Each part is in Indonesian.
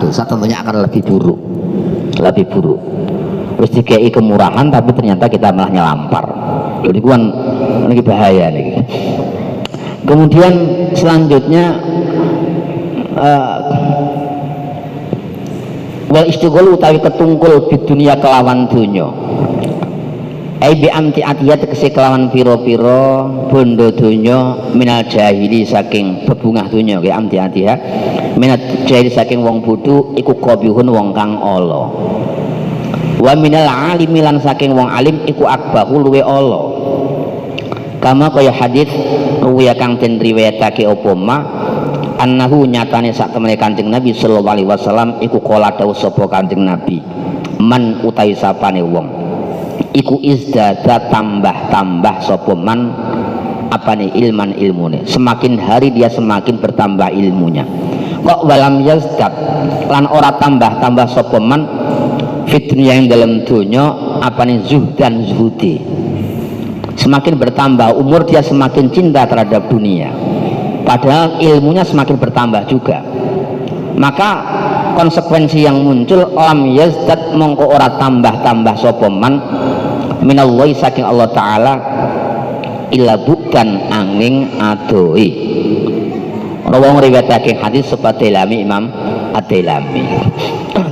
dosa tentunya akan lebih buruk, lebih buruk. Terus dikei kemurahan tapi ternyata kita malah nyelampar. Jadi kan ini bahaya nih. Kemudian selanjutnya wal istighol utawi ketungkul di dunia kelawan dunya. Ai bi amti atiyat tegese kelawan pira-pira bondo donya minal jahili saking bebungah donya ki amti atiha minat jahili saking wong bodho iku qabihun wong kang ala. Wa minal alimi lan saking wong alim iku akbahu luwe ala. Kama kaya hadis ruwiya kang den riwayatake apa ma annahu nyatane sak temene Kanjeng Nabi sallallahu alaihi wasallam iku kala dawuh sapa Kanjeng Nabi man utawi sapane wong iku izdada tambah-tambah sapa man apane ilman ilmune, semakin hari dia semakin bertambah ilmunya. Kok walam yazdad lan ora tambah-tambah sapa man fit dunya yang dalam dunya apane zuhdan zuhudi, semakin bertambah umur dia semakin cinta terhadap dunia, padahal ilmunya semakin bertambah juga. Maka konsekuensi yang muncul lam yazdad mongko ora tambah-tambah sapa man minallahi saking Allah taala illa bukan angin adoi. Rawang riwayatake hadis sapa Dailami Imam Ad-Dailami.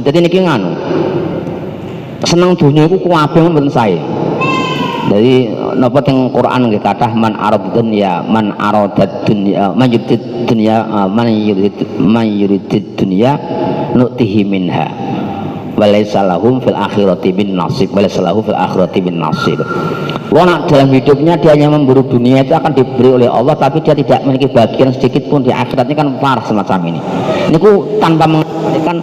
Jadi niki nganu seneng dunia iku kuwabe mboten sae. Jadi napa teng Quran nggih kathah man arad dunya man aradat dunya man yurid dunya man yurid dunya nu'tihi minha walaysa lahum fil akhirati bin nasib walaysa lahu fil akhirati bin nasib. Wong dalam hidupnya dia hanya memburu dunia itu akan diberi oleh Allah, tapi dia tidak memiliki bagian sedikit pun di akhiratnya, kan parah semacam ini. Ini tanpa mengartikan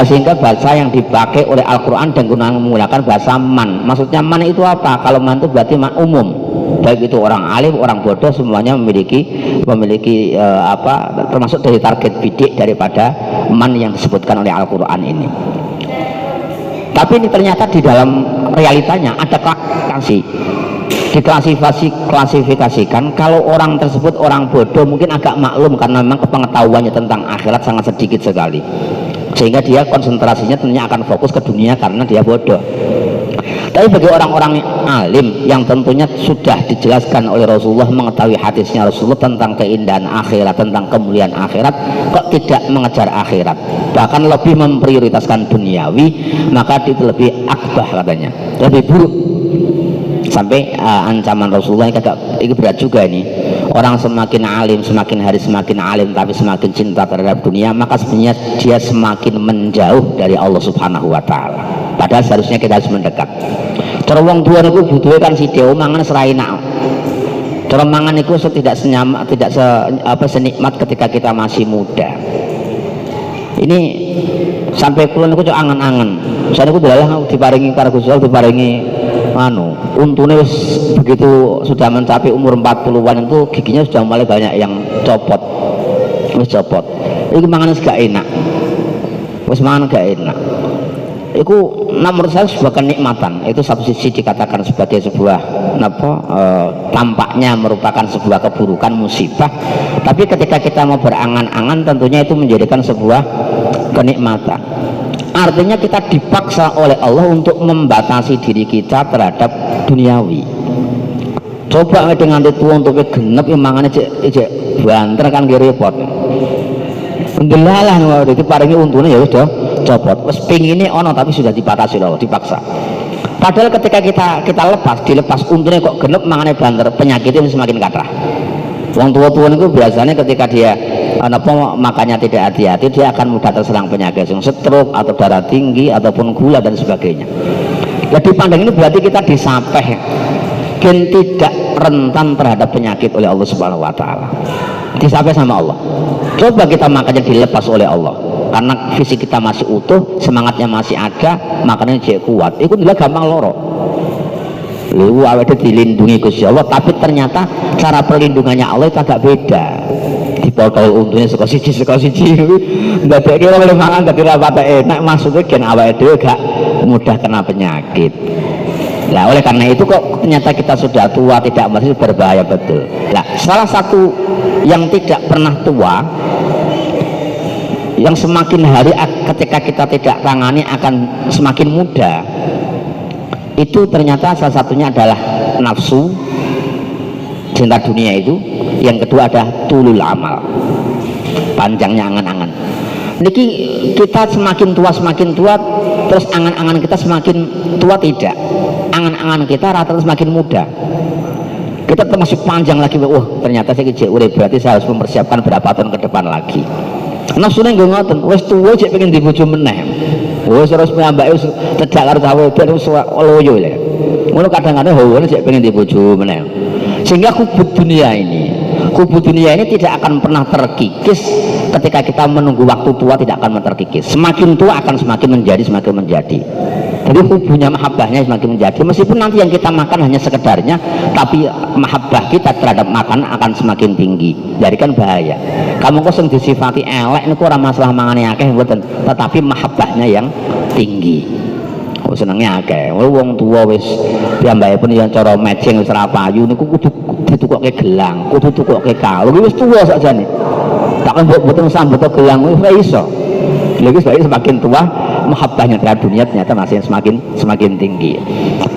sehingga bahasa yang dipakai oleh Al-Quran dan menggunakan bahasa man. Maksudnya man itu apa? Kalau man itu berarti man umum, baik itu orang alim, orang bodoh, semuanya memiliki termasuk dari target bidik daripada man yang disebutkan oleh Al-Quran ini. Tapi ini ternyata di dalam realitanya ada diklasifikasikan kalau orang tersebut orang bodoh mungkin agak maklum karena memang pengetahuannya tentang akhirat sangat sedikit sekali, sehingga dia konsentrasinya tentunya akan fokus ke dunia karena dia bodoh. Tapi bagi orang-orang alim yang tentunya sudah dijelaskan oleh Rasulullah, mengetahui hadisnya Rasulullah tentang keindahan akhirat, tentang kemuliaan akhirat, kok tidak mengejar akhirat, bahkan lebih memprioritaskan duniawi, maka itu lebih akbah katanya, lebih buruk. Sampai ancaman Rasulullah ini berat juga ini. Orang semakin alim, semakin hari semakin alim, tapi semakin cinta terhadap dunia, maka sebenarnya dia semakin menjauh dari Allah Subhanahu wa Ta'ala. Padahal seharusnya kita harus mendekat. Cara wong tua niku butuhe kan sithik mangan serai nak. Cara mangan niku tidak senikmat ketika kita masih muda. Ini sampai kula niku cok angen-angen. Saya niku dalah diparingi karo Gusti Allah, diparingi untune wis begitu sudah mencapai umur 40-an itu giginya sudah mulai banyak yang copot. Wis copot. Iki mangan gak enak. Wis mangan gak enak. Itu nomor saya sebuah kenikmatan, itu satu sisi dikatakan sebagai sebuah tampaknya merupakan sebuah keburukan, musibah, tapi ketika kita mau berangan-angan tentunya itu menjadikan sebuah kenikmatan. Artinya kita dipaksa oleh Allah untuk membatasi diri kita terhadap duniawi. Coba dengan itu untuk genep mangannya cek banter kan repot. Ndelalah waktu itu paringi untune ya sudah copot. Wes pingine ono tapi sudah dibatasi loh, dipaksa. Padahal ketika kita dilepas untune kok genep mangane banter, penyakitnya semakin kathah. Wong tua-tua itu biasanya ketika dia makannya tidak hati-hati, dia akan mudah terserang penyakit stroke atau darah tinggi ataupun gula dan sebagainya. Jadi pandang ini berarti kita disapeh dan tidak rentan terhadap penyakit oleh Allah Subhanahu wa Ta'ala. Disapeh sama Allah. Coba kita makannya dilepas oleh Allah, karena fisik kita masih utuh, semangatnya masih ada, makannya jadi kuat. Itu juga gampang loro. Lalu awalnya dilindungi Gusti Allah, tapi ternyata cara perlindungannya Allah itu agak beda. Dipotol untungnya sekosiji, nggak ada kira boleh makan, nggak kira apa enak, maksudnya kan awalnya itu gak mudah kena penyakit. Nah, oleh karena itu kok ternyata kita sudah tua tidak masih berbahaya betul. Nah, salah satu yang tidak pernah tua yang semakin hari ketika kita tidak tangani akan semakin mudah. Itu ternyata salah satunya adalah nafsu, cinta dunia itu. Yang kedua adalah tulul amal, panjangnya angan-angan. Niki kita semakin tua terus angan-angan kita semakin tua tidak, angan-angan kita rata-rata semakin muda. Kita masih panjang lagi, ternyata saya kecil urip, berarti saya harus mempersiapkan berapa tahun ke depan lagi. Nafsune nggih ngoten, wis tuwa cek pengen dibojo meneh. Wis terus piyambake wis cedak karo cah wedok wis loyo lho. Ngono kadang-kadang hawane cek pengen dibojo meneh. Sehingga kubut dunia ini tidak akan pernah terkikis ketika kita menunggu waktu tua, tidak akan terkikis. Semakin tua akan semakin menjadi. Jadi hubunnya mahabbahnya semakin menjadi, meskipun nanti yang kita makan hanya sekedarnya, tapi mahabbah kita terhadap makanan akan semakin tinggi. Jadi kan bahaya. Kamu kok sing disifati elek niku ora masalah mangane akeh mboten, tetapi mahabbahnya yang tinggi. Oh senengnya akeh. Wong tua wis piyambake pun yang cara matching wis ora payu niku kudu ditukokke gelang, kudu ditukokke kalung, wis tua sakjane. Tak mboten sambut gelang wis ora iso. Lagi semakin tua mahabbahnya terhadap dunia ternyata masih semakin tinggi.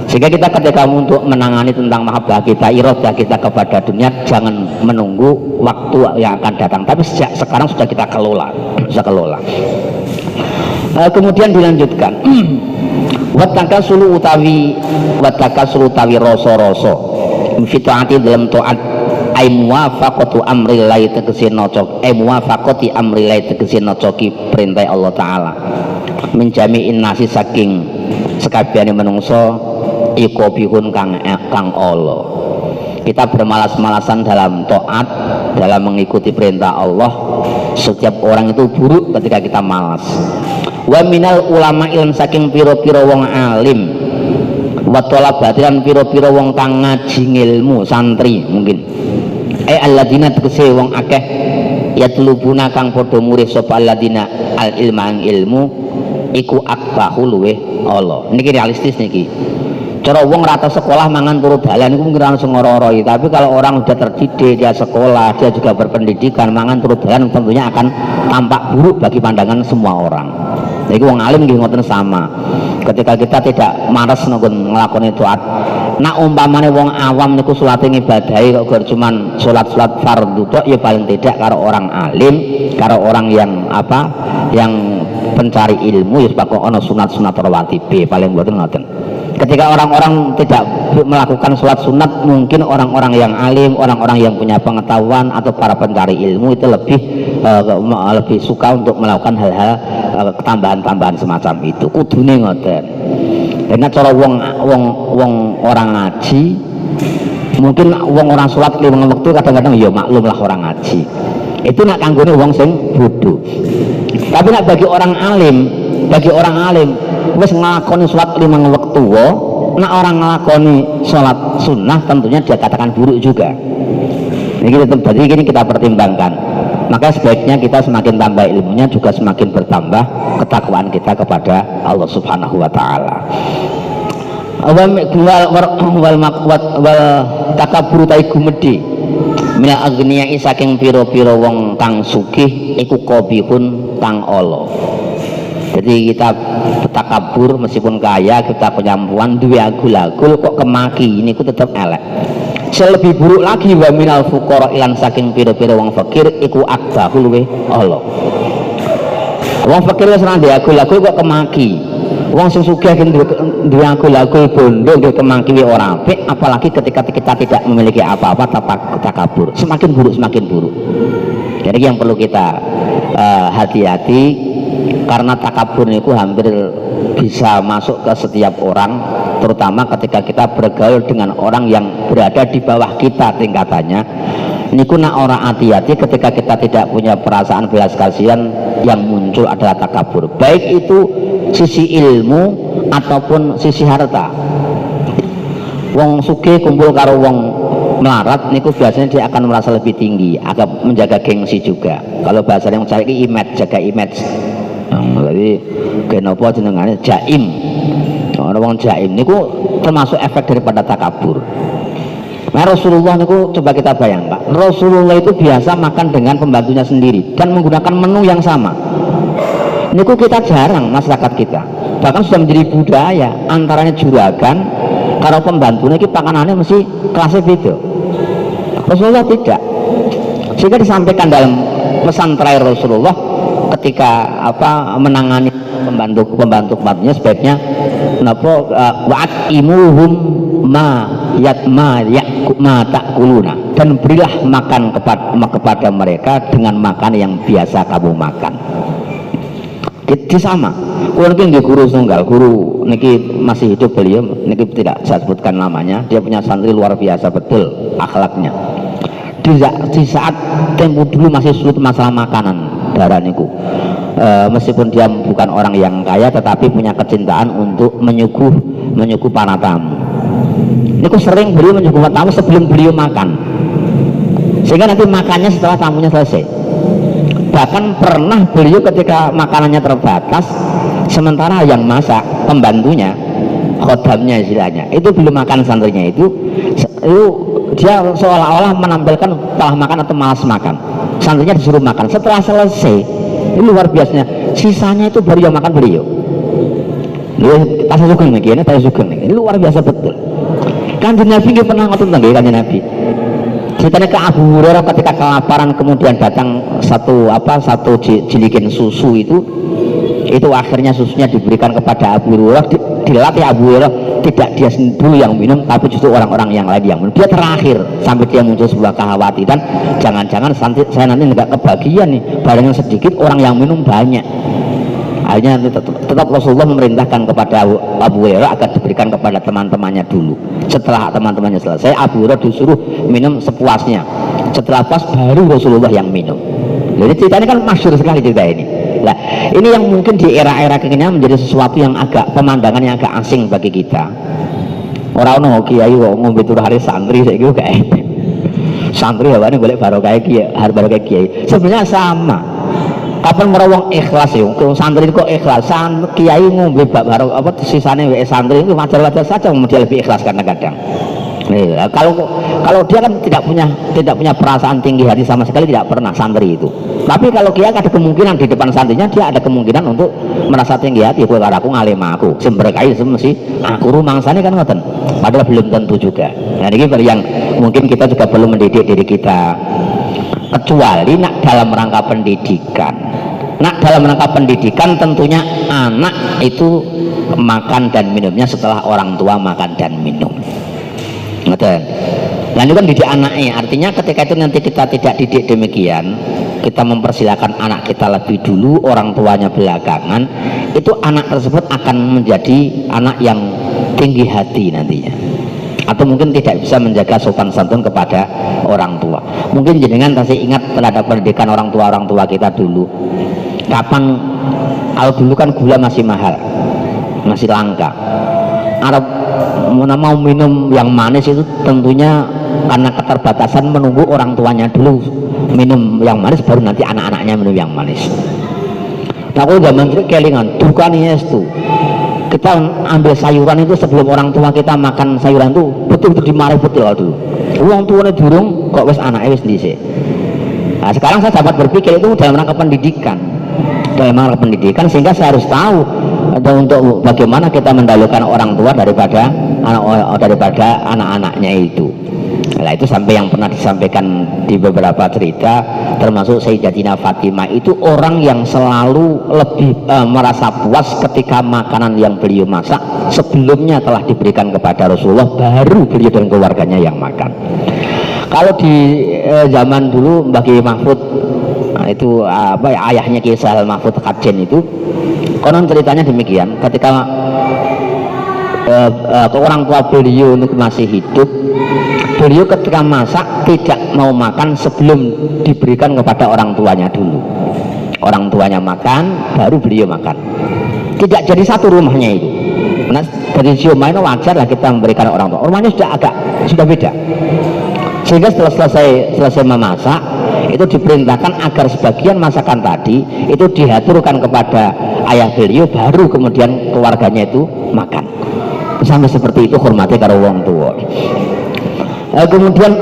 Sehingga kita ketika untuk menangani tentang mahabbah kita, iradah kita kepada dunia, jangan menunggu waktu yang akan datang, tapi sejak sekarang sudah kita kelola. Kemudian dilanjutkan wataka sulu utawi rasa-rasa fitaati dalam taat ai muwafaqatu amrillahi tegese nocok muwafaqati amrillahi tegese nocoki perintah Allah taala menjamiin nasi saking sekabehane menungso iku bihun kang Allah. Kita bermalas-malasan dalam taat, dalam mengikuti perintah Allah. Setiap orang itu buruk ketika kita malas. Wa minal ulama ilm saking piro-piro wong alim wa talabatilan piro-piro wong kang ngaji ilmu santri mungkin alladzina tegese wong akeh yatlubuna kang padha murid sapa alladzina al ilma ilmu iku akbahu luweh Allah. Niki realistis niki. Cara wong rata sekolah mangan turu dalan niku mungkin langsung ngororoi, tapi kalau orang sudah terdidik, dia sekolah, dia juga berpendidikan, mangan turu dalan tentunya akan tampak buruk bagi pandangan semua orang. Jadi wong alim nggih ngoten sama. Ketika kita tidak maras nglakoni taat, nak umpamane wong awam niku salate ngibadahi kok cuman salat fardu tok, ya paling tidak karo orang alim, karo orang yang yang pencari ilmu ya sebab ana sunat-sunat rawatib paling mboten ngoten. Ketika orang-orang tidak melakukan sholat sunat, mungkin orang-orang yang alim, orang-orang yang punya pengetahuan atau para pencari ilmu itu lebih suka untuk melakukan hal-hal tambahan-tambahan semacam itu. Kudune ngoten. Karena cara wong orang ngaji, mungkin wong orang sholat 5 waktu kadang-kadang ya maklum lah orang ngaji. Itu nak kanggone wong sing bodoh. Tapi nak bagi orang alim wis nglakoni sholat 5 waktu nak orang nglakoni sholat sunnah tentunya dia katakan buruk juga. Ini kita pertimbangkan. Maka sebaiknya kita semakin tambah ilmunya juga semakin bertambah ketakwaan kita kepada Allah Subhanahu wa taala. Wal takabur ta gumedhe mina agniya saking pira-pira wong kang sugih iku qabihun kang ala. Jadi kita takabur meskipun kaya, kita penyampuan duwe agul-agul kok kemaki ini ku tetap elek. Selebih buruk lagi wa minal fuqara ilan saking pira-pira wong fakir iku akbahu luwe Allah. Wong fakir wis ora ndek agul-agul kok kemaki. Wong sing sugih duwe agul-agul bondo ndek kemaki ora apik, apalagi ketika kita tidak memiliki apa-apa takabur. Semakin buruk. Jadi yang perlu kita hati-hati, karena takabur itu hampir bisa masuk ke setiap orang, terutama ketika kita bergaul dengan orang yang berada di bawah kita tingkatannya. Niku nak orang hati-hati ketika kita tidak punya perasaan belas kasihan, yang muncul adalah takabur, baik itu sisi ilmu ataupun sisi harta. Wong sugih kumpul karo wong melarat niku biasanya dia akan merasa lebih tinggi, agak menjaga gengsi juga. Kalau bahasa yang mencari image, jaga image. Jadi kenapa jenengane jaim. Orang jaim niku termasuk efek daripada takabur. Nah, Rasulullah niku coba kita bayangkan, Rasulullah itu biasa makan dengan pembantunya sendiri dan menggunakan menu yang sama. Niku kita jarang masyarakat kita, bahkan sudah menjadi budaya antaranya juragan kalau pembantunya ini pakanannya mesti kelasnya beda. Rasulullah tidak, sehingga disampaikan dalam pesan terakhir Rasulullah ketika menangani pembantunya sebaiknya wa'at imuhum ma ta'kuluna, dan berilah makan kepada mereka dengan makan yang biasa kamu makan. Di sama kalau niki guru tunggal, guru niki masih hidup beliau, niki tidak saya sebutkan namanya, dia punya santri luar biasa betul akhlaknya. Di saat tempo dulu masih sulit masalah makanan darah niku, meskipun dia bukan orang yang kaya tetapi punya kecintaan untuk menyuguh para tamu. Niku sering beliau menyuguh tamu sebelum beliau makan, sehingga nanti makannya setelah tamunya selesai. Bahkan pernah beliau ketika makanannya terbatas, sementara yang masak pembantunya, khodamnya istilahnya, itu belum makan santrinya itu dia seolah-olah menampilkan telah makan atau malas makan. Santrinya disuruh makan, setelah selesai ini luar biasanya sisanya itu baru yang makan beliau. Tasya sugeng ini luar biasa betul. Kanjeng Nabi nggih pernah ngoten nggih Kanjeng Nabi. Ceritanya ke Abu Hurairah ketika kelaparan kemudian datang satu jilikin susu itu akhirnya susunya diberikan kepada Abu Hurairah, dilatih Abu Hurairah tidak dia dulu yang minum tapi justru orang-orang yang lain yang minum, dia terakhir sampai dia muncul sebuah kekhawatiran jangan-jangan saya nanti nggak kebagian nih, barangnya sedikit orang yang minum banyak. Akhirnya tetap Rasulullah memerintahkan kepada Abu Hurairah agar diberikan kepada teman-temannya dulu. Setelah teman-temannya selesai, Abu Hurairah disuruh minum sepuasnya. Setelah puas baru Rasulullah yang minum. Jadi cerita ini kan masyhur sekali cerita ini. Nah, ini yang mungkin di era-era kekinian menjadi sesuatu yang agak pemandangan yang agak asing bagi kita. Orang ono kiai kok ngombe turu hari santri saiki kok kae. Santri hawane golek barokah kiai, barokah kiai. Sebenarnya sama. Kapan merawang ikhlas ya, santri kok ikhlas, kiai ngombe barok sisane santri itu wajar-wajar saja, dia lebih ikhlas kadang-kadang. Kalau dia kan tidak punya perasaan tinggi hati sama sekali, tidak pernah santri itu. Tapi kalau kiai ada kemungkinan di depan santrinya dia ada kemungkinan untuk merasa tinggi hati, kowe karo aku ngalim aku, sing berkahi mesti aku rumangsane kan ngoten. Padahal belum tentu juga. Nah ini yang mungkin kita juga perlu mendidik diri kita. Kecuali nak dalam rangka pendidikan. Nak dalam rangka pendidikan tentunya anak itu makan dan minumnya setelah orang tua makan dan minum. Ngerti? Nah ini kan didik anaknya, artinya ketika itu nanti kita tidak didik demikian, kita mempersilahkan anak kita lebih dulu, orang tuanya belakangan, itu anak tersebut akan menjadi anak yang tinggi hati nantinya, atau mungkin tidak bisa menjaga sopan santun kepada orang tua. Mungkin jenengan masih ingat terhadap pendidikan orang tua kita dulu. Kapan, kalau dulu kan gula masih mahal, masih langka. Arab mau minum yang manis itu tentunya karena keterbatasan menunggu orang tuanya dulu minum yang manis, baru nanti anak-anaknya minum yang manis. Nah kalau zaman itu kelingan dukanya itu kita ambil sayuran itu sebelum orang tua kita makan sayuran itu betul-betul dimarahi betul dulu. Uang tuanya durung kok wes anaknya wes dhisik. Nah, sekarang saya dapat berpikir itu dalam rangka pendidikan, sehingga saya harus tahu untuk bagaimana kita mendahulukan orang tua daripada anak-anaknya itu. Nah itu sampai yang pernah disampaikan di beberapa cerita, termasuk Sayyidatina Fatimah itu orang yang selalu lebih merasa puas ketika makanan yang beliau masak sebelumnya telah diberikan kepada Rasulullah, baru beliau dan keluarganya yang makan. Kalau di zaman dulu Mbah Kiai Mahfud, nah, itu ayahnya Kiai Sahal Mahfud Kajen itu konon ceritanya demikian, ketika orang tua beliau masih hidup, beliau ketika masak tidak mau makan sebelum diberikan kepada orang tuanya dulu. Orang tuanya makan, baru beliau makan. Tidak jadi satu rumahnya itu. Nah, dari siomay itu wajar lah kita memberikan orang tua. Rumahnya sudah beda. Sehingga setelah selesai memasak, itu diperintahkan agar sebagian masakan tadi itu diaturkan kepada ayah beliau, baru kemudian keluarganya itu makan. Sampai seperti itu hormati karo wong tua. Kemudian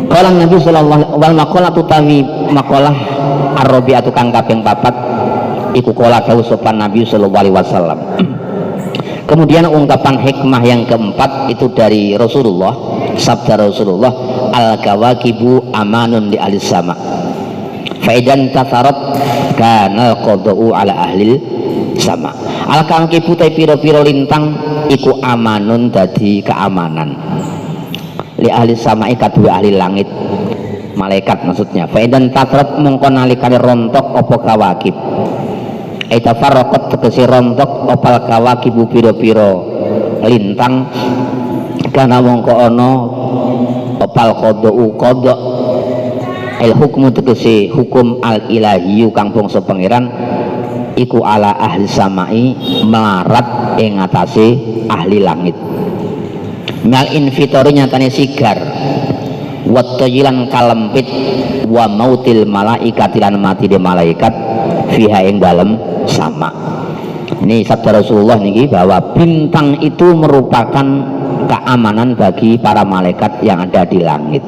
kalau Nabi sallallahu alaihi wasallam makalah Ar-Rabi'atu kang kaping 4 iku kala dawuh sopan Nabi sallallahu alaihi wasallam. Kemudian ungkapan hikmah yang keempat itu dari Rasulullah, sabda Rasulullah, al-kawakibu amanun di ahli sama. Faidan tasarat kana qada'u ala ahli sama. Al-kawakibu te pira-pira lintang iku amanun dadi keamanan. Li ahli sama kadue ahli langit, malaikat maksudnya. Faidan tasarat mongko nalikane rontok apa kawakib. Aita farraqat tegese rontok opal kawakibu pira-pira lintang kana mongko ana opal qada'u qada' el hukmu tegese hukum al ilahiyu kang bangsa pangeran iku ala ahli samai melarat ing atase ahli langit mal infitori nyatane sigar wa tajilan kalempit wa mautil malaikati lan mati de malaikat fiha ing dalem sama. Ini sabda Rasulullah niki bahwa bintang itu merupakan keamanan bagi para malaikat yang ada di langit.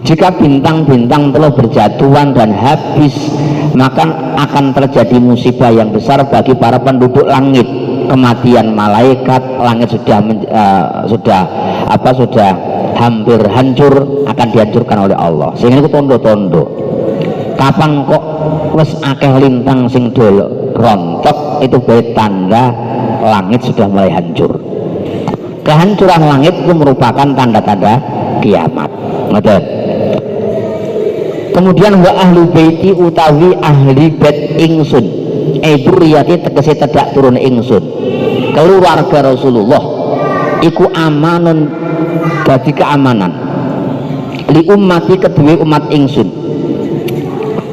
Jika bintang-bintang telah berjatuhan dan habis, maka akan terjadi musibah yang besar bagi para penduduk langit. Kematian malaikat, langit sudah hampir hancur, akan dihancurkan oleh Allah. Sehingga itu tondo-tondo. Kapan kok wes akeh lintang sing dol rontok, itu berarti tanda langit sudah mulai hancur. Kehancuran langit itu merupakan tanda-tanda kiamat. Betul. Kemudian wa ahlu baiti utawi ahli bait ingsun duriyati tegese tedak turun ingsun keluarga Rasulullah iku amanun dadi keamanan li ummati kedue umat ingsun.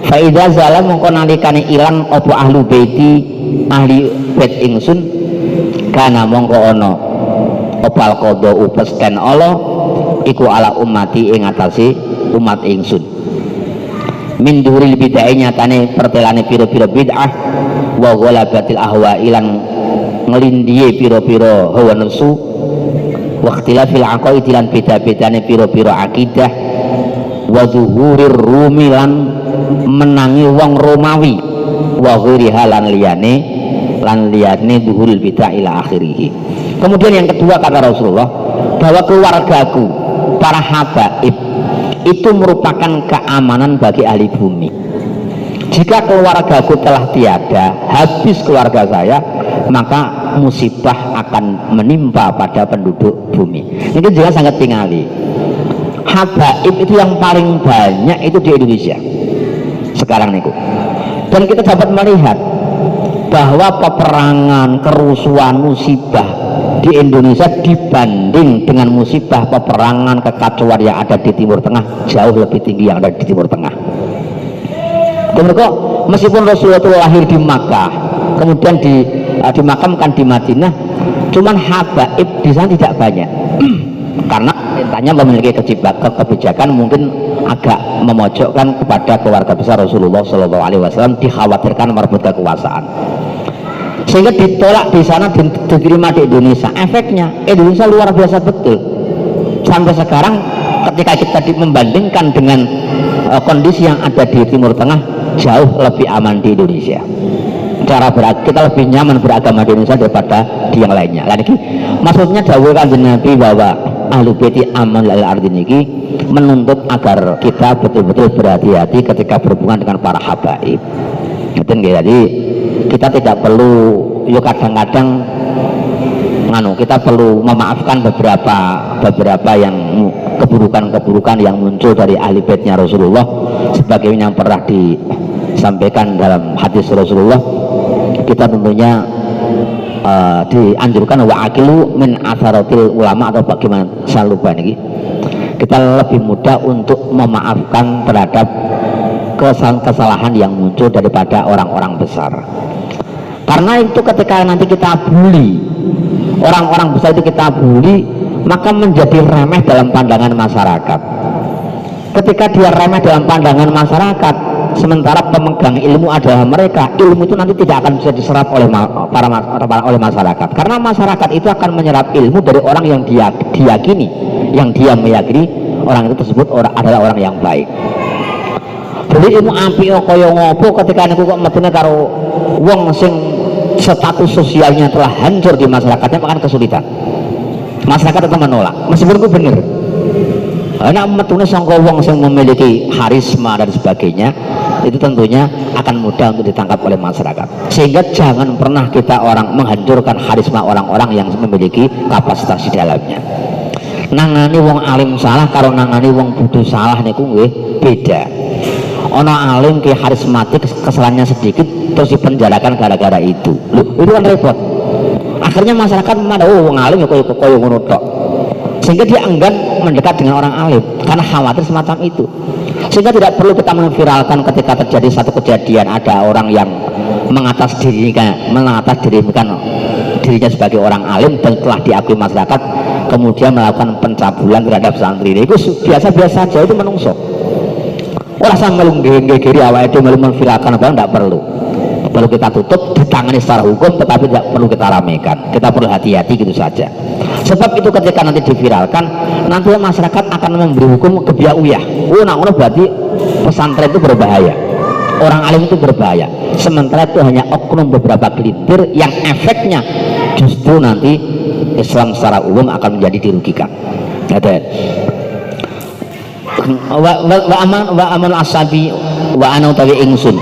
Faida zalam mongko nalikane ilang apa ahlu baiti ahli bait ingsun kana mongko ana opal qada upesken Allah iku ala ummati ing atase umat ingsun min duril bid'ah nyatane pertelane pira-pira bid'ah wa ghalabatil ahwa ilang nglindhiye pira-pira hawa nafsu wa ikhtilafil aqaid lan beda-bedane pira-pira akidah wa zuhurir rumi lan menangi wong Romawi wa ghiriha lan liyane zuhuril bid'ah ila akhirih. Kemudian yang kedua kata Rasulullah bahwa keluargaku para habaib itu merupakan keamanan bagi ahli bumi. Jika keluargaku telah tiada, habis keluarga saya, maka musibah akan menimpa pada penduduk bumi. Ini juga sangat tingali. Habaib itu yang paling banyak itu di Indonesia sekarang niku. Dan kita dapat melihat bahwa peperangan, kerusuhan, musibah di Indonesia dibanding dengan musibah peperangan kekacauan yang ada di Timur Tengah jauh lebih tinggi yang ada di Timur Tengah. Kemudian meskipun Rasulullah itu lahir di Makkah, kemudian dimakamkan di Madinah, cuman habaib di sana tidak banyak karena perintahnya memiliki kebijakan mungkin agak memojokkan kepada keluarga besar Rasulullah Shallallahu Alaihi Wasallam, dikhawatirkan merebut kekuasaan. Sehingga ditolak di sana, diterima di Indonesia. Efeknya Indonesia luar biasa betul. Sampai sekarang ketika kita membandingkan dengan kondisi yang ada di Timur Tengah, jauh lebih aman di Indonesia. Kita lebih nyaman beragama di Indonesia daripada di yang lainnya. Lagi maksudnya dawuh Kanjeng Nabi bahwa ahlu baiti aman lil ardi niki menuntut agar kita betul-betul berhati-hati ketika berhubungan dengan para habaib. Jadi kita tidak perlu kadang-kadang kita perlu memaafkan beberapa yang keburukan-keburukan yang muncul dari ahli baitnya Rasulullah, sebagaimana yang pernah disampaikan dalam hadis Rasulullah. Kita tentunya dianjurkan wa akilu min asaratil ulama, atau bagaimana saya lupa ini, kita lebih mudah untuk memaafkan terhadap kesalahan yang muncul daripada orang-orang besar. Karena itu ketika nanti kita bully orang-orang besar, itu kita bully, maka menjadi remeh dalam pandangan masyarakat. Ketika dia remeh dalam pandangan masyarakat, sementara pemegang ilmu adalah mereka, ilmu itu nanti tidak akan bisa diserap oleh oleh masyarakat, karena masyarakat itu akan menyerap ilmu dari orang yang dia meyakini orang itu tersebut adalah orang yang baik. beli ilmu apik kaya ngopo ketika niku kok metune karo wong sing status sosialnya telah hancur di masyarakatnya, akan kesulitan. Masyarakat tetap menolak meskipun itu benar. Anak metune sangka wong yang memiliki karisma dan sebagainya, itu tentunya akan mudah untuk ditangkap oleh masyarakat. Sehingga jangan pernah kita orang menghancurkan karisma orang-orang yang memiliki kapasitas di dalamnya. Nangani wong alim salah karo nangani wong bodoh salah niku nggih beda. Ana alim ki karismatik, kesalahannya sedikit terus dipenjarakan gara-gara itu. Loh, itu kan repot. Akhirnya masyarakat memandang wong alim ya koyo ngono tok. Sehingga dia enggan mendekat dengan orang alim karena khawatir semacam itu. Sehingga tidak perlu kita memviralkan ketika terjadi satu kejadian ada orang yang mengatasdirikan dirinya sebagai orang alim dan telah diakui masyarakat, kemudian melakukan pencabulan terhadap santri. Itu biasa-biasa saja, itu menungso. Ora sampe nggegeri awake dhewe memviralkan apa tidak perlu. Perlu kita tutup, ditangani secara hukum, tetapi tidak perlu kita ramekan. Kita perlu hati-hati gitu saja. Sebab itu ketika nanti diviralkan, nanti masyarakat akan memberi hukum kebiauyah. Oh, nah berarti pesantren itu berbahaya, orang alim itu berbahaya. Sementara itu hanya oknum beberapa gelintir yang efeknya justru nanti Islam secara umum akan menjadi dirugikan. Wa aman asabi wa ana utawi ingsun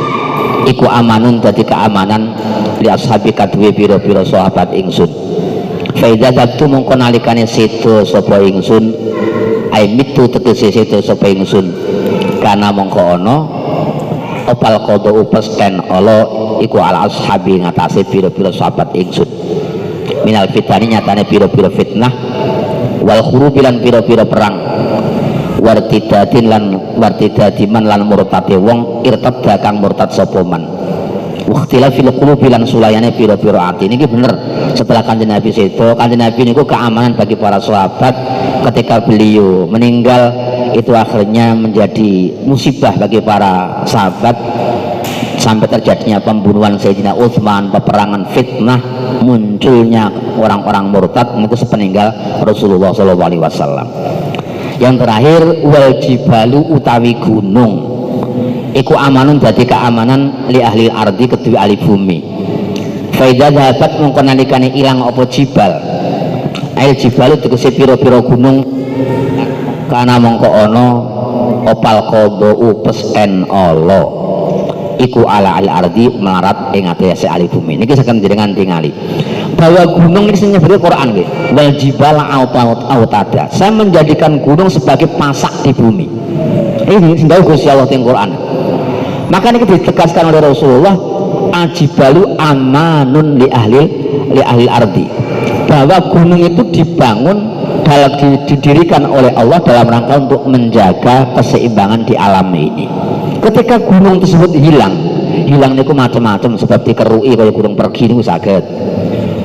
iku amanun, dadi keamanan li ashabi kadwe pira-pira sahabat ingsun. Fa idza dabtu mongko nalikane sedo sapa ingsun, ai mitu tegese sedo sapa ingsun, kana mongko ana opal qada upesten ala iku ala ashabi ngatasi pira-pira sahabat ingsun. Minal fitani nyatane pira-pira fitnah, wal khurubi lan pira-pira perang, wartidadiman lan murtade wong irtadda kang murtad sapa man. Waktila fil qulubi lan sulayane pira-pira ati. Niki bener, setelah Kanjeng Nabi sedo, Kanjeng Nabi niku keamanan bagi para sahabat. Ketika beliau meninggal itu akhirnya menjadi musibah bagi para sahabat sampai terjadinya pembunuhan Sayyidina Utsman, peperangan, fitnah, munculnya orang-orang murtad itu sepeninggal Rasulullah SAW. Yang terakhir wal jibalu utawi gunung iku amanun, dadi keamanan li ahli ardi kedua ahli bumi. Faida dapat mongko nalikane ilang apa jibal, ail jibalu tegese pira-pira gunung, kana mongko ana opal qadau pesen Allah iku ala al ardi melarat ing atase ahli bumi. Niki saken jenengan tingali bahwa gunung ini sebenarnya Quran nggih. Wal jibala autada. Saya menjadikan gunung sebagai pasak di bumi. Ini sendau Gusti Allah teng Quran. Maka ini ditegaskan oleh Rasulullah, ajibalu amanun li ahli ardi, bahwa gunung itu dibangun didirikan oleh Allah dalam rangka untuk menjaga keseimbangan di alam ini. Ketika gunung tersebut hilang niku macam-macam, seperti kerui kayak gunung pergi niku saged,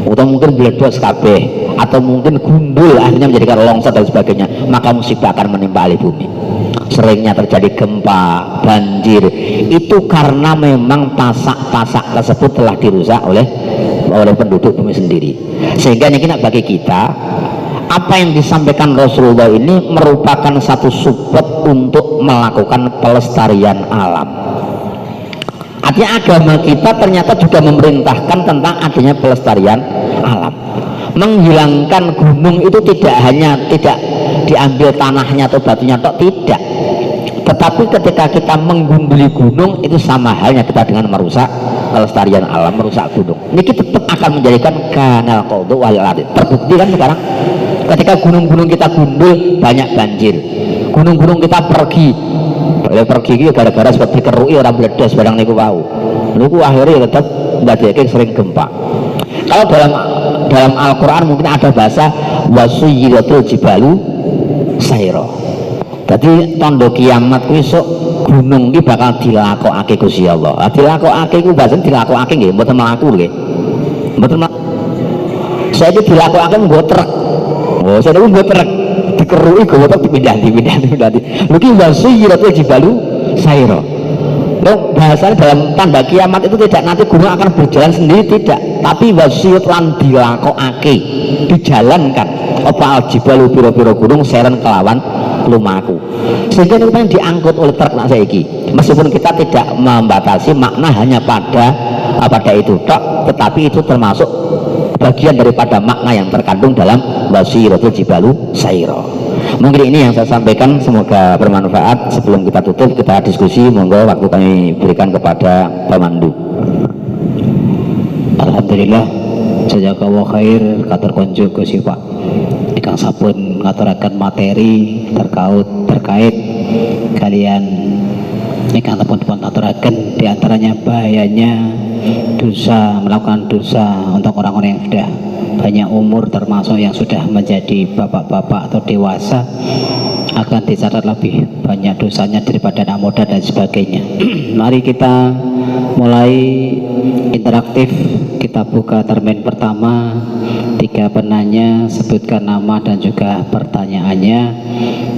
atau mungkin meledos kabeh, atau mungkin gundul akhirnya menjadikan longsor dan sebagainya, maka musibah akan menimpa ahli bumi. Seringnya terjadi gempa, banjir, itu karena memang pasak-pasak tersebut telah dirusak oleh penduduk bumi sendiri. Sehingga ini bagi kita, apa yang disampaikan Rasulullah ini merupakan satu support untuk melakukan pelestarian alam. Artinya agama kita ternyata juga memerintahkan tentang adanya pelestarian alam. Menghilangkan gunung itu tidak hanya tidak diambil tanahnya atau batunya tok, tidak, tetapi ketika kita menggunduli gunung itu sama halnya kita dengan merusak pelestarian alam, merusak gunung. Ini kita tetap akan menjadikan kanal qadau wal ardi. Terbukti kan sekarang ketika gunung-gunung kita gundul banyak banjir, gunung-gunung kita pergi gara-gara seperti kerui orang meledos barang niku wau. Niku akhirnya tetap ndadekake sering gempa. Kalau dalam Al-Quran mungkin ada bahasa wasuyiratul jibalu sayro. Jadi tondo kiamat besok gunung ini bakal dilakokake Gusti Allah. Dilakokake iku bahasa dilakokake nggih, mboten mlaku nggih. Mboten mlaku. Saya iki dilakokake nggo truk. Oh, saya niku nggo truk dikerui nggo truk dipindah. Lho ki wasuyiratul jibalu sayro. Loh, bahasanya dalam tanda kiamat itu tidak nanti gunung akan berjalan sendiri, tidak, tapi wasiat lan dilakokake, dijalankan apa aljibalu piro-piro gunung seren kelawan lumaku. Sehingga itu kan diangkut oleh truk nak saiki. Meskipun kita tidak membatasi makna hanya pada itu tok, tetapi itu termasuk bagian daripada makna yang terkandung dalam wasiratul jibalu sairo. Mungkin ini yang saya sampaikan, semoga bermanfaat. Sebelum kita tutup, kita diskusi, monggo waktu kami berikan kepada pemandu. Alhamdulillah, jazakallahu khair katur konjuk Gusti Pak ingkang sampun ngaturaken materi terkait kalian ingkang sampun aturaken, diantaranya bahayanya dosa, melakukan dosa untuk orang-orang yang sudah banyak umur, termasuk yang sudah menjadi bapak-bapak atau dewasa, akan dicatat lebih banyak dosanya daripada anak muda dan sebagainya. Mari kita mulai interaktif. Kita buka termin pertama, 3 penanya, sebutkan nama dan juga pertanyaannya,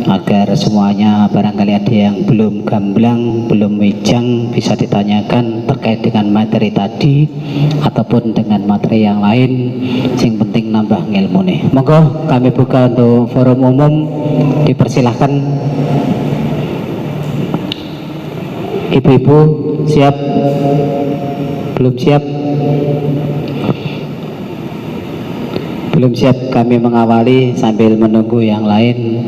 agar semuanya barangkali ada yang belum gamblang, belum wijang, bisa ditanyakan terkait dengan materi tadi ataupun dengan materi yang lain. Yang penting nambah ngilmu nih. Monggo kami buka untuk forum umum, dipersilahkan. Ibu-ibu siap? Belum siap? Belum siap, kami mengawali sambil menunggu yang lain.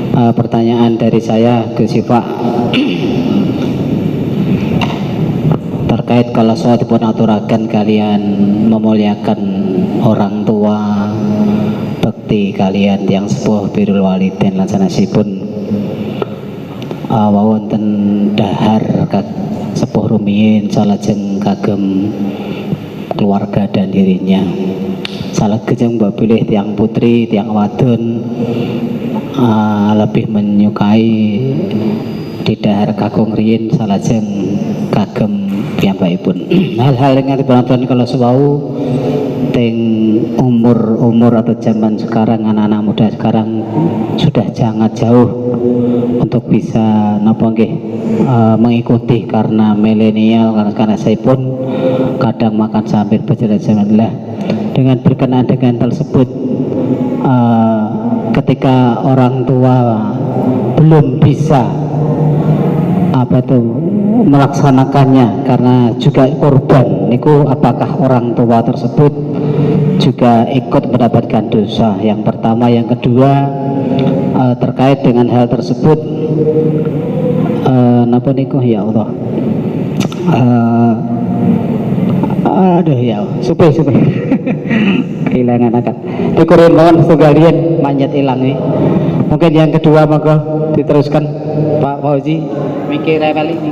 Pertanyaan dari saya, Gus Pak, terkait kalau suatu pun aturakan kalian memuliakan orang tua, bekti kalian yang sepuh birrul walidain lan sanesipun wonten dahar sepuh rumiyin salajeng kagem keluarga dan dirinya. Salah kejeng mbak pilih tiang putri, tiang wadon lebih menyukai di dahar kakung riyin salajeng kagem piyambakipun. Hal-hal yang diperhatikan kalau suwau teng umur atau zaman sekarang, anak-anak muda sekarang sudah sangat jauh untuk bisa mengikuti, karena milenial, karena saya pun kadang makan sambil berjalan-jalan lah. Dengan berkenaan dengan tersebut, ketika orang tua belum bisa melaksanakannya karena juga korban niku, apakah orang tua tersebut juga ikut mendapatkan dosa? Yang pertama. Yang kedua, terkait dengan hal tersebut, napa niku ya Allah, aduh ya supaya kehilangan akal dikurin mohon segalian manjat hilang nih. Mungkin yang kedua maka diteruskan Pak Fauzi mikir kali ini.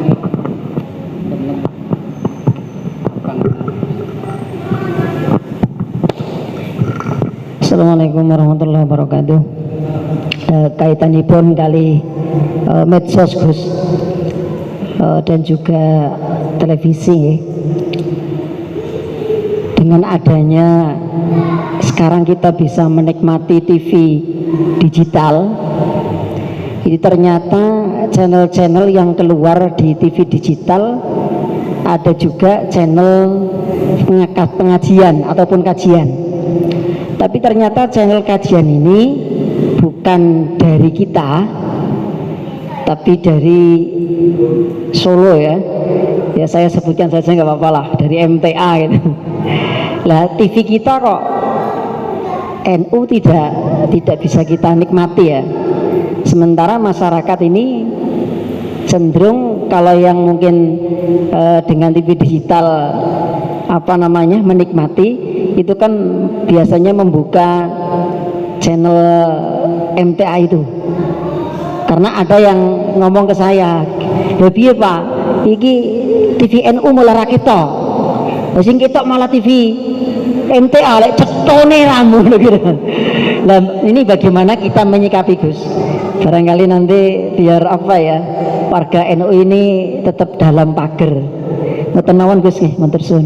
Assalamualaikum warahmatullahi wabarakatuh. Kaitanipun kali medsos Gus, dan juga televisi. Dengan adanya sekarang kita bisa menikmati TV digital, ini ternyata channel-channel yang keluar di TV digital ada juga channel pengajian ataupun kajian. Tapi ternyata channel kajian ini bukan dari kita, tapi dari Solo ya. Ya saya sebutkan saja nggak apa-apa lah, dari MTA gitu. Lah TV kita kok NU tidak bisa kita nikmati ya. Sementara masyarakat ini cenderung kalau yang mungkin dengan TV digital menikmati itu kan biasanya membuka channel MTA itu. Karena ada yang ngomong ke saya, "Piye Pak, iki TV NU mulai kita. Sing ketok malah TV MTA lek cetone ramu gitu." Nah, ini bagaimana kita menyikapi Gus? Barangkali nanti biar warga NU ini tetap dalam pagar. Ngoten mawon Gus nggih, matur suwun.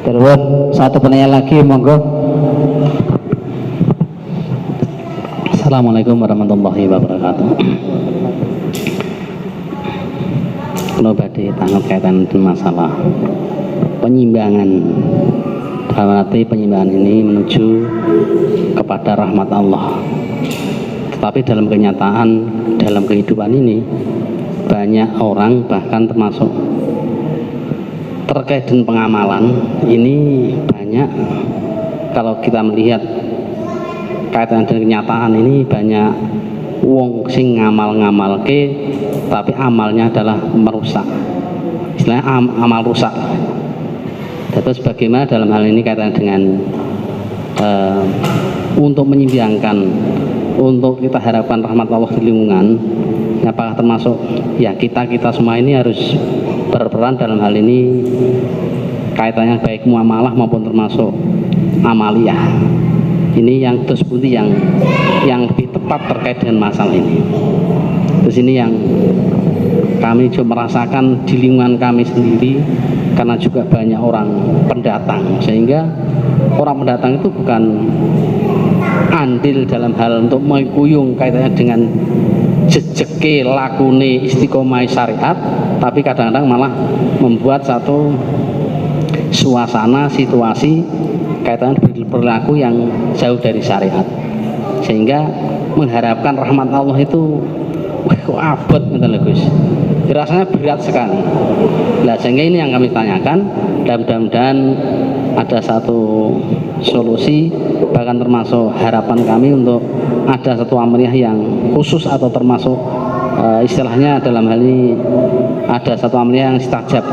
Terus satu penanya lagi, monggo. Assalamualaikum warahmatullahi wabarakatuh. Kalau badhe tanggap kaitan dengan masalah penyimbangan, dalam arti penyimbangan ini menuju kepada rahmat Allah. Tapi dalam kenyataan, dalam kehidupan ini banyak orang, bahkan termasuk terkait dengan pengamalan ini, banyak kalau kita melihat kaitan dengan kenyataan ini, banyak wong sing ngamal ke, tapi amalnya adalah merusak, istilahnya amal rusak. Terus bagaimana dalam hal ini kaitan dengan untuk menyimpangkan, untuk kita harapkan rahmat Allah di lingkungan, apakah termasuk ya kita semua ini harus berperan dalam hal ini, kaitannya baik muamalah maupun termasuk amaliyah. Ini yang terus putih yang lebih tepat terkait dengan masalah ini. Terus ini yang kami juga merasakan di lingkungan kami sendiri, karena juga banyak orang pendatang, sehingga orang pendatang itu bukan andil dalam hal untuk mengkuyung kaitannya dengan jejeke lakune istiqomah syariat, tapi kadang-kadang malah membuat satu suasana situasi kaitannya berlaku yang jauh dari syariat, sehingga mengharapkan rahmat Allah itu kok abot gitu Gus, rasanya berat sekali. Nah, sehingga ini yang kami tanyakan, dan mudah-mudahan ada satu solusi, bahkan termasuk harapan kami untuk ada satu amaliyah yang khusus atau termasuk istilahnya dalam hal ini ada satu amaliyah yang istajab,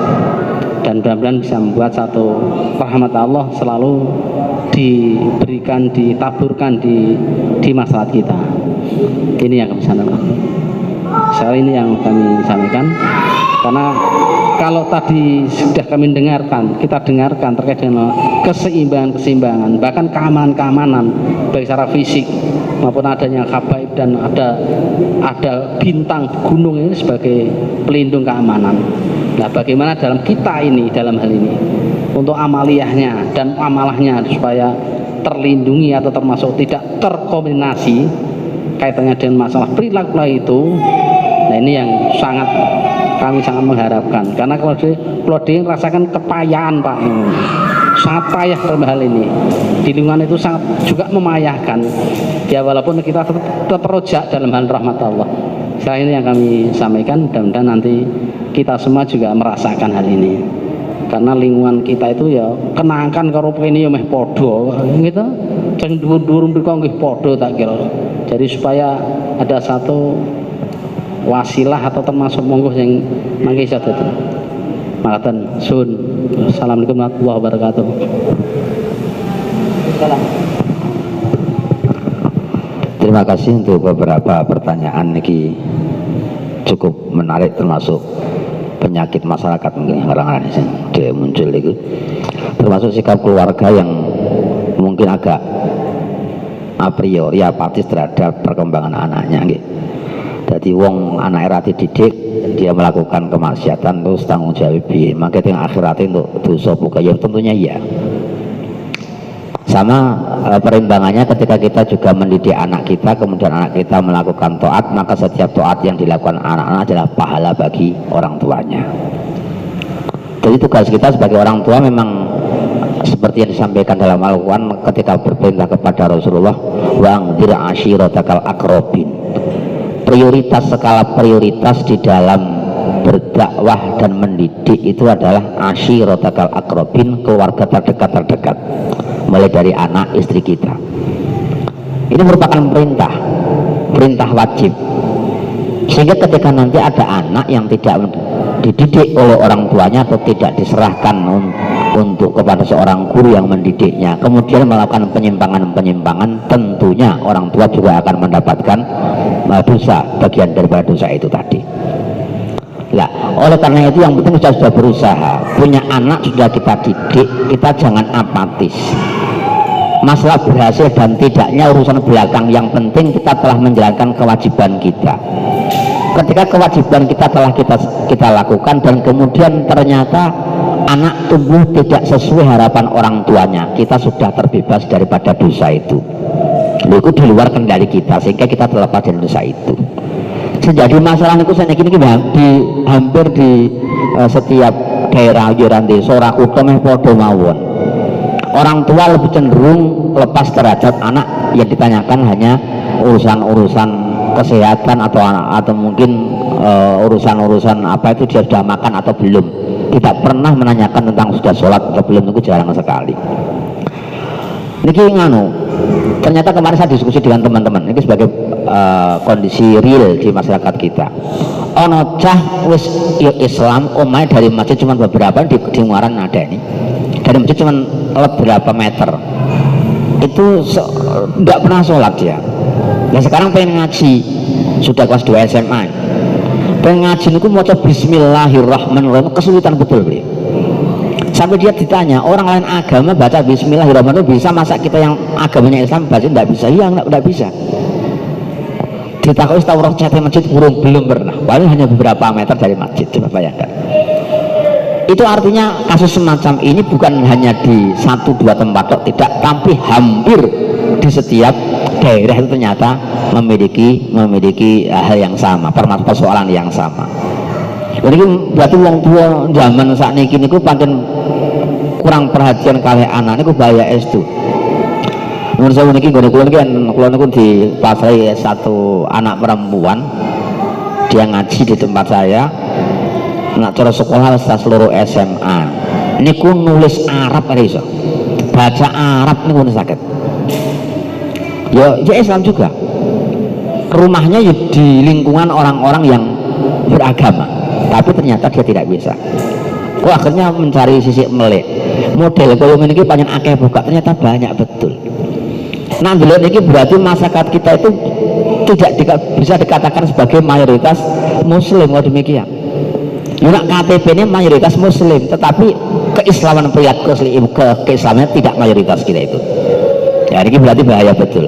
dan mudah-mudahan bisa membuat satu rahmat Allah selalu diberikan, ditaburkan di masyarakat kita. Ini yang kami sampaikan. Sekali ini yang kami sampaikan, karena kalau tadi sudah kami dengarkan, kita dengarkan terkait dengan keseimbangan, bahkan keamanan baik secara fisik maupun adanya habaib dan ada bintang gunung ini sebagai pelindung keamanan. Nah, bagaimana dalam kita ini, dalam hal ini untuk amaliyahnya dan amalahnya supaya terlindungi atau termasuk tidak terkombinasi kaitannya dengan masalah perilaku itu. Nah, ini yang kami sangat mengharapkan, karena kalau dia rasakan kepayahan Pak, sangat payah dalam hal ini di lingkungan itu, sangat juga memayahkan ya, walaupun kita tetap rojak dalam hal rahmat Allah. Saya ini yang kami sampaikan, mudah-mudahan nanti kita semua juga merasakan hal ini, karena lingkungan kita itu ya kenangkan karo ini ya meh podo gitu, jangan dhuwur-dhuwur mriko nggih podo tak kira. Jadi supaya ada satu wasilah atau termasuk monggo yang mangke sadaya. Makaten sun. Assalamualaikum warahmatullahi wabarakatuh. Terima kasih untuk beberapa pertanyaan ini, cukup menarik, termasuk penyakit masyarakat mungkin orang-orang yang muncul itu, termasuk sikap keluarga yang mungkin agak a priori apatis terhadap perkembangan anaknya gitu. Jadi wong anak era dididik, dia melakukan kemaksiatan, terus tanggung jawab maka yang akhiratnya untuk dosa ya tentunya iya. Sama perimbangannya ketika kita juga mendidik anak kita, kemudian anak kita melakukan taat, maka setiap taat yang dilakukan anak-anak adalah pahala bagi orang tuanya. Jadi tugas kita sebagai orang tua memang seperti yang disampaikan dalam Al-Quran ketika berperintah kepada Rasulullah, wa'anzir ashiratakal akrobin. Prioritas, skala prioritas di dalam berdakwah dan mendidik itu adalah ashiratakal akrobin, keluarga terdekat, mulai dari anak, istri kita. Ini merupakan perintah wajib, sehingga ketika nanti ada anak yang tidak dididik oleh orang tuanya atau tidak diserahkan untuk kepada seorang guru yang mendidiknya, kemudian melakukan penyimpangan, tentunya orang tua juga akan mendapatkan dosa, bagian daripada dosa itu tadi. Nah, oleh karena itu yang penting kita sudah berusaha, punya anak sudah kita didik, kita jangan apatis. Masalah berhasil dan tidaknya urusan belakang, yang penting kita telah menjalankan kewajiban kita. Ketika kewajiban kita telah kita lakukan dan kemudian ternyata anak tumbuh tidak sesuai harapan orang tuanya, kita sudah terbebas daripada dosa itu. Itu di luar kendali kita, sehingga kita terlepas dari dosa itu. Jadi masalah itu saya kini hampir di setiap daerah yuran desa ora kutha meh padha mawon. Orang tua lebih cenderung lepas terhadap anak yang ditanyakan hanya urusan-urusan kesehatan atau mungkin urusan-urusan apa itu dia sudah makan atau belum, tidak pernah menanyakan tentang sudah sholat atau belum, itu jarang sekali. Niki nganu, ternyata kemarin saya diskusi dengan teman-teman ini sebagai kondisi real di masyarakat kita. Ono cah wis Islam omai dari masjid cuma beberapa di Muaran ada ini, dari masjid cuma beberapa meter, itu tidak pernah sholat dia. Nah sekarang pengen ngaji, sudah kelas 2 SMA, pengen ngaji itu mau coba Bismillahirrahmanirrahim, kesulitan betul beliau. Sampai dia ditanya, orang lain agama baca Bismillahirrahmanirrahim bisa, masa kita yang agamanya Islam baca tidak bisa? Iya, tidak bisa. Ditakoi tahu roh cete masjid belum pernah, paling hanya beberapa meter dari masjid. Coba bayangkan. Itu artinya kasus semacam ini bukan hanya di 1-2 tempat tok, tidak, tapi hampir di setiap daerah itu ternyata memiliki hal yang sama, persoalan yang sama. Jadi berarti wong tua zaman saat ini niku pancen kurang perhatian kali anak niku bahaya estu. Menurut saya niki kula niku di pasrai satu anak perempuan, dia ngaji di tempat saya. Nak cara sekolah seluruh SMA. Niku nulis Arab ada iso. Baca Arab niku sakit. Ya Islam juga. Rumahnya ya di lingkungan orang-orang yang beragama, tapi ternyata dia tidak bisa. Akhirnya mencari sisi melek. Model kalau ini banyak akeh buka, ternyata banyak betul. Nah, dilihat ini berarti masyarakat kita itu tidak bisa dikatakan sebagai mayoritas Muslim. Kalau demikian, Yunak KTP ini mayoritas Muslim, tetapi keislaman perilaku keislamannya tidak mayoritas kita itu. Ya, ini berarti bahaya betul.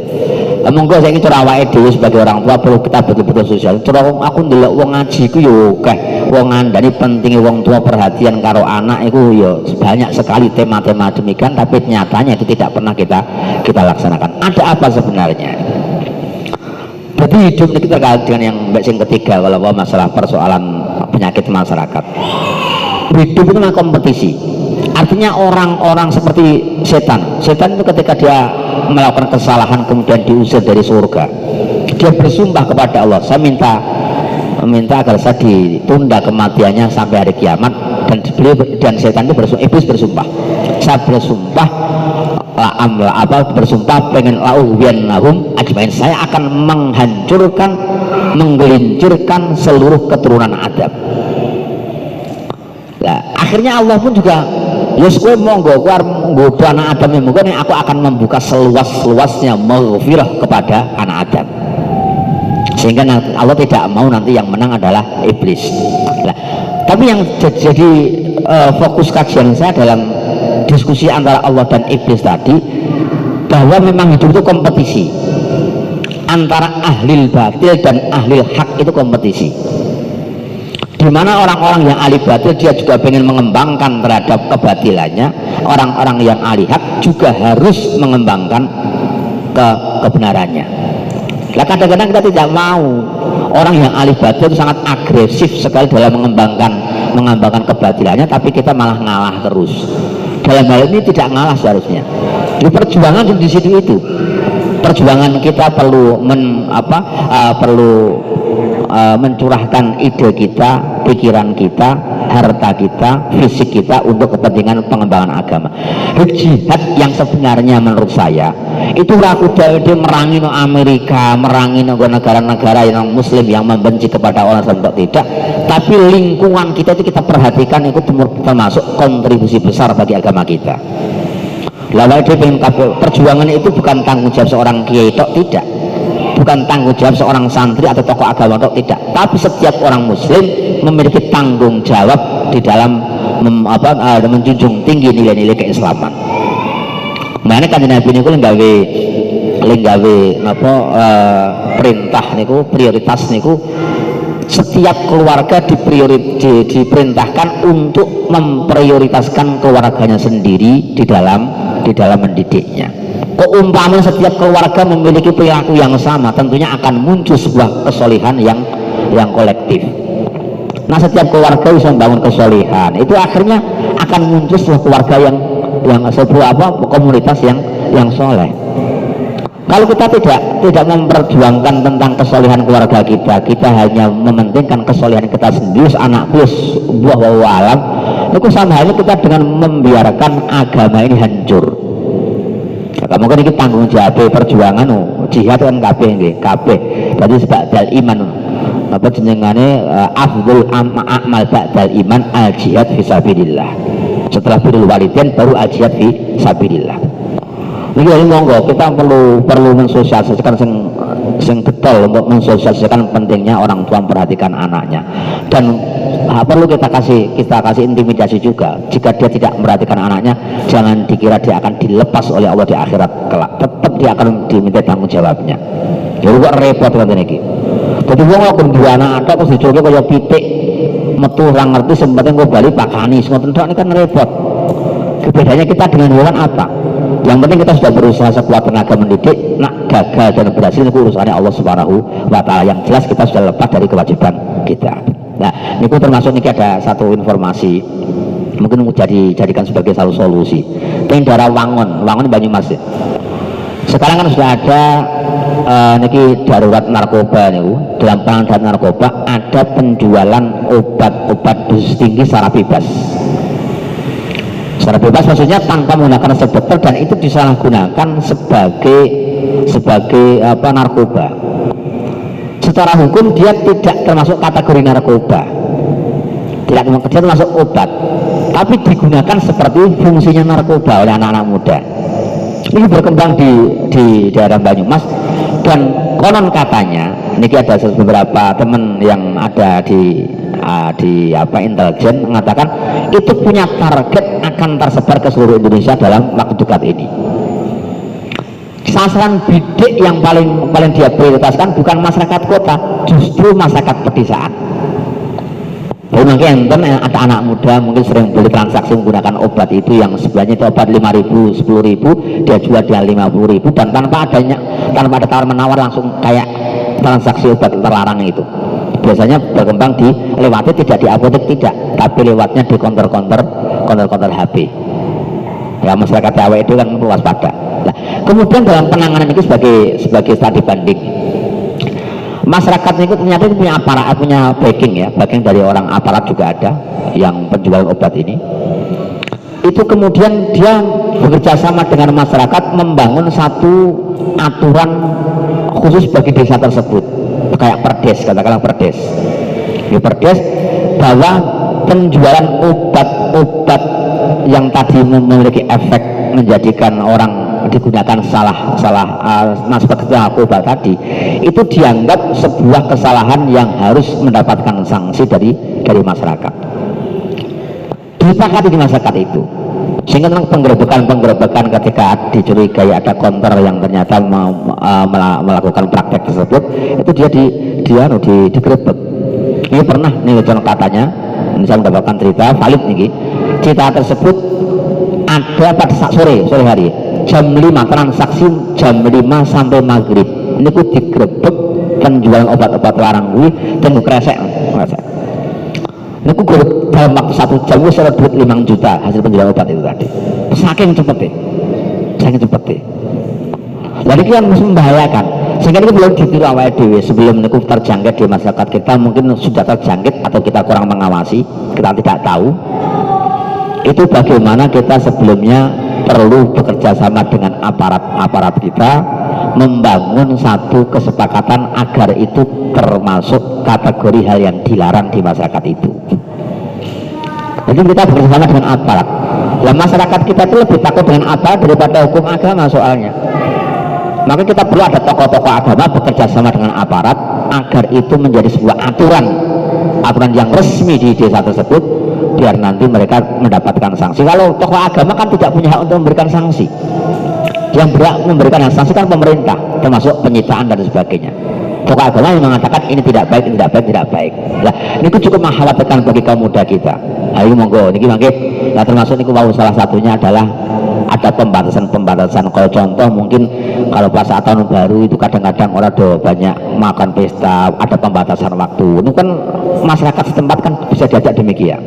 Monggo saya ini cara awake dhewe sebagai orang tua perlu kita betul-betul sosial. Cara aku ndelok wong ngaji ku yo akeh, wong ngandani pentingnya wong tua perhatian karo anak itu yo banyak sekali tema-tema demikian, tapi nyatanya itu tidak pernah kita laksanakan. Ada apa sebenarnya? Jadi hidup ini terkait dengan yang ketiga, kalau masalah persoalan penyakit masyarakat. Hidup itu memang kompetisi. Artinya orang-orang seperti setan itu ketika dia melakukan kesalahan kemudian diusir dari surga, dia bersumpah kepada Allah, saya minta agar saya ditunda kematiannya sampai hari kiamat, dan setan itu iblis bersumpah, saya bersumpah pengen lahum ajmain, saya akan menggelincirkan seluruh keturunan Adam. Nah, akhirnya Allah pun juga Yus kowe monggo nggodha anak Adam yang monggo aku akan membuka seluas-luasnya maghfirah kepada anak Adam, sehingga Allah tidak mau nanti yang menang adalah iblis. Nah, tapi yang jadi fokus kajian saya dalam diskusi antara Allah dan iblis tadi, bahwa memang hidup itu kompetisi antara ahli batil dan ahli hak, itu kompetisi. Di mana orang-orang yang ahli batil dia juga ingin mengembangkan terhadap kebatilannya, orang-orang yang ahli hak juga harus mengembangkan kebenarannya. Nah, kadang-kadang kita tidak mau. Orang yang ahli batil itu sangat agresif sekali dalam mengembangkan kebatilannya, tapi kita malah ngalah terus. Dalam hal ini tidak ngalah seharusnya. Di perjuangan di situ itu. Perjuangan kita perlu mencurahkan ide kita, pikiran kita, harta kita, fisik kita untuk kepentingan pengembangan agama. Jihad yang sebenarnya menurut saya itu ragu dia merangi Amerika, merangi negara-negara yang Muslim yang membenci kepada orang Islam, tidak. Tapi lingkungan kita itu kita perhatikan, itu termasuk kontribusi besar bagi agama kita. Lalu dia pengen perjuangan itu bukan tanggung jawab seorang kiai tok, tidak, bukan tanggung jawab seorang santri atau tokoh agama tok, tidak, tapi setiap orang muslim memiliki tanggung jawab di dalam menjunjung tinggi nilai-nilai keislaman. Makanya kan Nabi niku lenggawe perintah niku, prioritas niku, setiap keluarga diperintahkan untuk memprioritaskan keluarganya sendiri di dalam mendidiknya. Keumpamaan setiap keluarga memiliki perilaku yang sama, tentunya akan muncul sebuah kesolihan yang kolektif. Nah, setiap keluarga bisa membangun kesolihan, itu akhirnya akan muncul sebuah keluarga yang sebuah komunitas yang soleh. Kalau kita tidak memperjuangkan tentang kesolehan keluarga kita, kita hanya mementingkan kesolehan kita sendiri, anak plus buah alam, itu sama halnya kita dengan membiarkan agama ini hancur. Nah, mungkin ini tanggung jawab perjuangan, jihad kan kabeh. Jadi sebab iman, apa jenengane afdhul amal ba'dal iman al jihad fisabilillah. Setelah birrul walidain baru al jihad fisabilillah. Ini monggo kita perlu mensosialisasikan sing betul untuk mensosialisasikan pentingnya orang tua memperhatikan anaknya, dan perlu kita kasih intimidasi juga. Jika dia tidak memperhatikan anaknya, jangan dikira dia akan dilepas oleh Allah di akhirat kelak, tetap dia akan diminta tanggung jawabnya. Jadi kok repot kan ini. Jadi wong kok dua anak ada terus dicoba kaya pitik metu ora ngerti sempatnya kok bali pakani ngoten tok, ini kan repot. Bedanya kita dengan hewan apa? Yang penting kita sudah berusaha sekuat tenaga mendidik, nak gagal dan berhasil itu urusannya Allah Subhanahu wa Ta'ala. Yang jelas kita sudah lepas dari kewajiban kita. Nah, ini termasuk ini ada satu informasi, mungkin jadikan sebagai satu solusi. Yang daerah Wangon Banyumas ya. Sekarang kan sudah ada niki darurat narkoba nih. Dalam penanganan narkoba ada penjualan obat-obat dosis tinggi secara bebas. Secara bebas maksudnya tanpa menggunakan resep dokter, dan itu disalahgunakan sebagai narkoba. Secara hukum dia tidak termasuk kategori narkoba, dia termasuk obat, tapi digunakan seperti fungsinya narkoba oleh anak-anak muda. Ini berkembang di daerah Banyumas, dan konon katanya ini ada beberapa teman yang ada di intelijen mengatakan itu punya target akan tersebar ke seluruh Indonesia dalam waktu dekat ini. Sasaran bidik yang paling dia prioritaskan bukan masyarakat kota, justru masyarakat pedesaan. Mungkin ada anak muda mungkin sering beli transaksi menggunakan obat itu yang sebenarnya itu obat 5.000, 10.000, dia jual dia 50.000, dan tanpa ada tawar menawar langsung kayak transaksi obat terlarang itu. Biasanya berkembang lewatnya tidak di apotek, tidak, tapi lewatnya di counter HP. Ya masyarakat Jawa itu kan perlu waspada. Nah, kemudian dalam penanganan itu sebagai studi banding, masyarakat itu ternyata punya aparat, punya backing dari orang aparat juga ada yang penjualan obat ini. Itu kemudian dia bekerja sama dengan masyarakat membangun satu aturan khusus bagi desa tersebut, kayak perdes, katakanlah perdes bahwa penjualan obat-obat yang tadi memiliki efek menjadikan orang digunakan salah aspek obat tadi, itu dianggap sebuah kesalahan yang harus mendapatkan sanksi dari masyarakat. Disepakati di masyarakat itu, sehingga tentang penggerebekan ketika dicurigai ada konter yang ternyata melakukan praktek tersebut, itu dia digerebek. Ini pernah nih katanya, ini saya mendapatkan cerita valid nih. Cerita tersebut ada pada sore hari jam 5, transaksi jam 5 sampai maghrib. Ini ku digerebek penjualan obat-obat larang dan kresek. Ini ku dalam waktu 1 jam saya duit 5 juta hasil penjualan obat itu tadi. Saking cepetnya. Jadi kan membahayakan. Sehingga ini belum ditiru awal dewi sebelum ini terjangkit di masyarakat kita, mungkin sudah terjangkit atau kita kurang mengawasi, kita tidak tahu. Itu bagaimana kita sebelumnya perlu bekerja sama dengan aparat kita membangun satu kesepakatan agar itu termasuk kategori hal yang dilarang di masyarakat itu. Jadi kita bekerja sama dengan aparat. Nah, masyarakat kita itu lebih takut dengan aparat daripada hukum agama soalnya. Maka kita perlu ada tokoh-tokoh agama bekerja sama dengan aparat agar itu menjadi sebuah aturan yang resmi di desa tersebut, biar nanti mereka mendapatkan sanksi. Kalau tokoh agama kan tidak punya hak untuk memberikan sanksi, yang berhak memberikan sanksi kan pemerintah, termasuk penyitaan dan sebagainya. Tokoh agama yang mengatakan ini tidak baik. Nah, ini cukup mengkhawatirkan bagi kaum muda kita. Ayo monggo, niki mangke. Nah, termasuk niku mau salah satunya adalah ada pembatasan. Kalau contoh mungkin kalau puasa tahun baru itu kadang-kadang orang banyak makan pesta, ada pembatasan waktu. Ini kan masyarakat setempat kan bisa diajak demikian.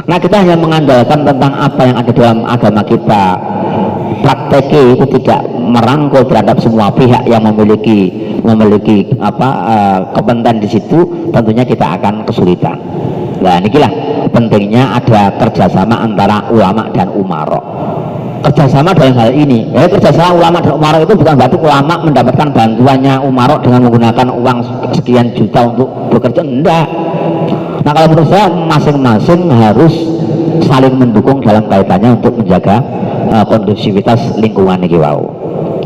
Nah, kita hanya mengandalkan tentang apa yang ada dalam agama kita, prakteknya itu tidak merangkul terhadap semua pihak yang memiliki kepentingan di situ, tentunya kita akan kesulitan. Nah, inilah pentingnya ada kerjasama antara ulama dan umaro. Kerjasama dalam hal ini, kerjasama ulama dan umaro itu bukan berarti ulama mendapatkan bantuannya umaro dengan menggunakan uang sekian juta untuk bekerja, enggak. Nah, kalau menurut saya masing-masing harus saling mendukung dalam kaitannya untuk menjaga kondusivitas lingkungan niki wau.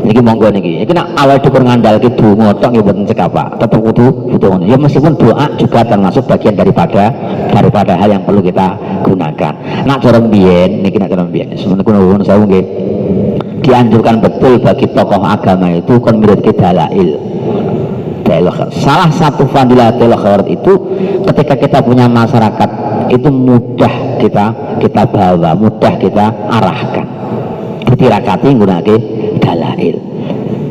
Niki monggo niki. Iki nek awal dukur ngandalke donga tok nggih mboten cekapa. Tetep kudu ngono. Ya meskipun doa juga termasuk bagian daripada hal yang perlu kita gunakan. Nak cara mbiyen niki nak cara mbiyen. Semeniko nuwun sewu nggih. Dianjurkan betul bagi tokoh agama itu kon miridke dalail. Salah satu fadilatul khairat itu ketika kita punya masyarakat itu mudah kita bawa, mudah kita arahkan. Ditirakati nggunakake dalail.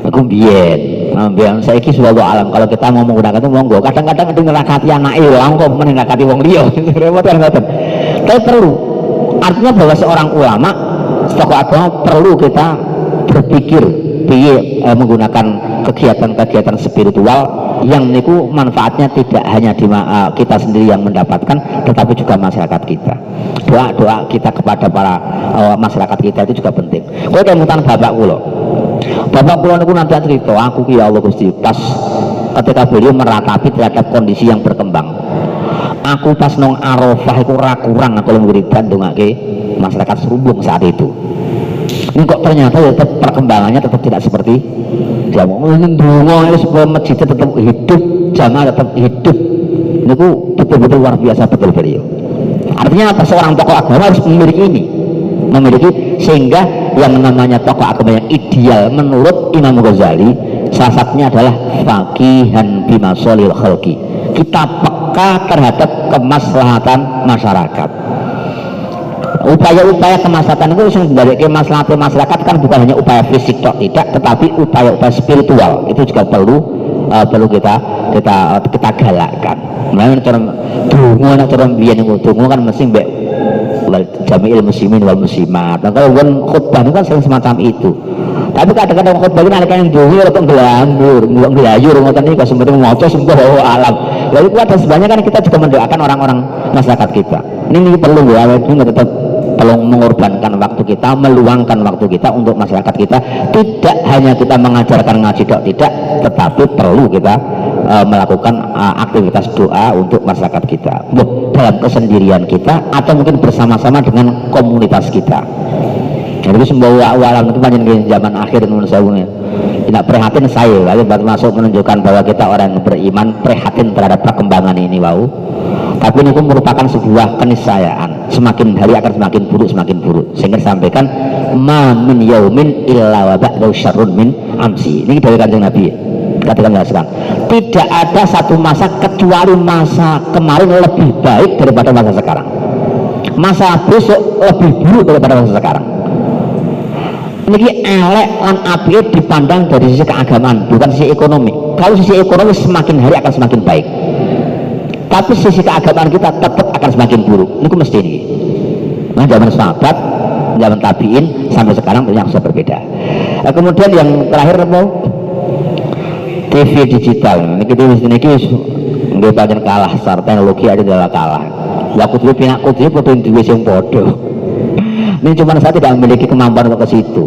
Aku biyen saiki suatu alam kalau kita mau menggunakan itu monggo. Kadang-kadang nerakati anake wong kok menerakati wong liya. Repot kan ngoten. Tapi perlu. Artinya bahwa seorang ulama, tokoh agama perlu kita berpikir piye menggunakan kegiatan-kegiatan spiritual yang niku manfaatnya tidak hanya di kita sendiri yang mendapatkan, tetapi juga masyarakat kita. Doa kita kepada para masyarakat kita itu juga penting. Kowe kemutan bapak kula niku nanti cerita, aku ki ya Allah Gusti, pas ketika beliau meratapi terhadap kondisi yang berkembang. Aku pas nong Arafah iku ora kurang aku wiridan ndongake masyarakat Serumbung saat itu. Ini kok ternyata tetap perkembangannya tetap tidak seperti dia mau ndonga itu supaya masjid tetap hidup, jamaah tetap hidup. Niku betul-betul luar biasa betul beliau. Artinya apa? Seorang tokoh agama harus memiliki sehingga yang namanya tokoh agama yang ideal menurut Imam Ghazali salah satunya adalah faqihan bimasolil khalqi. Kita peka terhadap kemaslahatan masyarakat. Upaya-upaya kemaslahatan itu yang dari kemaslahatan masyarakat kan bukan hanya upaya fisik tok, tidak, tetapi upaya-upaya spiritual itu juga perlu kita galakkan. Mulai cara biyen niku donga kan mesti mbek jami'il muslimin wal muslimat. Nah, kalau khutbah itu kan sering semacam itu. Tapi kadang-kadang khutbah itu nek yang donga kok ngelayur ngoten niku sembari maca sembah alam. Lalu ada sebenarnya kan kita juga mendoakan orang-orang masyarakat kita. Ini perlu ya, ini tetap perlu mengorbankan waktu kita, meluangkan waktu kita untuk masyarakat kita. Tidak hanya kita mengajarkan ngaji dok, tidak, tetapi perlu kita melakukan aktivitas doa untuk masyarakat kita, dalam kesendirian kita atau mungkin bersama-sama dengan komunitas kita. Jadi semua awalan itu panjang zaman akhir menurut saya. Tidak prihatin saya, lalu masuk menunjukkan bahwa kita orang yang beriman prihatin terhadap perkembangan ini, wow. Tapi ini merupakan sebuah keniscayaan. Semakin hari akan semakin buruk, sehingga sampaikan ma min yaumin illa wa ba'dahu syarrun min amsi. Ini dari Kanjeng Nabi. Katakan sekarang, tidak ada satu masa kecuali masa kemarin lebih baik daripada masa sekarang. Masa besok lebih buruk daripada masa sekarang. Ini elek lan apik dipandang dari sisi keagamaan, bukan sisi ekonomi. Kalau sisi ekonomi semakin hari akan semakin baik, tapi sisi keagamaan kita tetap akan semakin buruk. Ini mesti ini. Nah, zaman sahabat, zaman tabiin sampai sekarang ternyata bisa berbeda. Nah, kemudian yang terakhir apa? TV digital. Ini nggih pancen kalah, secara teknologi ada adalah kalah. Lah kudu pinak kudu padha duwe sing padha. Ini cuma saya tidak memiliki kemampuan untuk ke situ.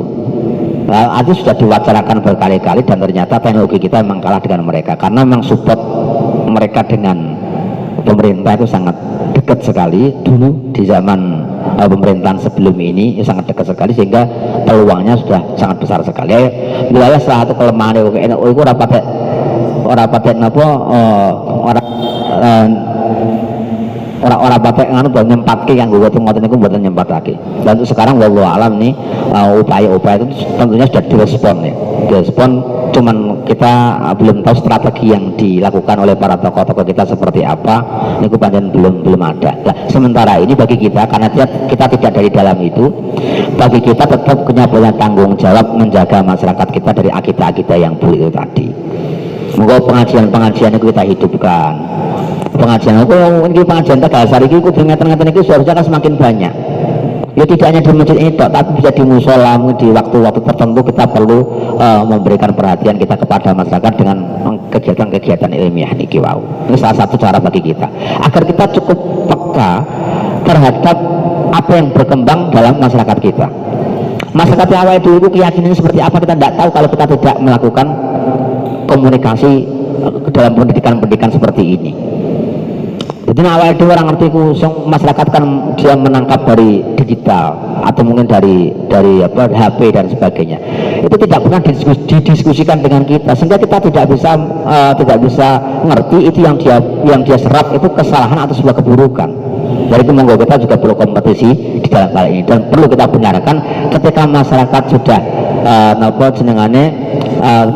Nah, itu sudah diwacarakan berkali-kali dan ternyata teknologi kita memang kalah dengan mereka karena memang support mereka dengan pemerintah itu sangat dekat sekali. Dulu di zaman pemerintahan sebelum ini sangat dekat sekali sehingga peluangnya sudah sangat besar sekali. Wilayah salah satu kelemahan itu ora patek napa orang patek nganu buat nyempatke yang gue ngoten niku mboten nyempatake. Dan untuk sekarang wallahu alam nih upaya-upaya itu tentunya sudah direspon ya. Direspon cuman kita belum tahu strategi yang dilakukan oleh para tokoh-tokoh kita seperti apa. Niku pancen belum ada. Nah, sementara ini bagi kita karena kita tidak dari dalam itu, bagi kita tetap punya tanggung jawab menjaga masyarakat kita dari akidah-akidah yang buruk itu tadi. Moga pengajian-pengajian itu kita hidupkan. Pengajian aku ini pengajian Tegal Sari itu ngeten-ngeten itu seharusnya kan semakin banyak. Ya tidak hanya di masjid ini tapi bisa di musola, di waktu-waktu tertentu kita perlu memberikan perhatian kita kepada masyarakat dengan kegiatan-kegiatan ilmiah niki wau. Ini salah satu cara bagi kita agar kita cukup peka terhadap apa yang berkembang dalam masyarakat kita. Masyarakat yang awal dulu keyakinannya seperti apa kita tidak tahu kalau kita tidak melakukan komunikasi dalam pendidikan seperti ini. Jadi awal itu orang ngerti masyarakat kan dia menangkap dari digital atau mungkin dari HP dan sebagainya. Itu tidak pernah didiskusikan dengan kita sehingga kita tidak bisa ngerti itu yang dia serap itu kesalahan atau sebuah keburukan. Dari itu monggo kita juga perlu kompetisi di dalam hal ini dan perlu kita benarkan ketika masyarakat sudah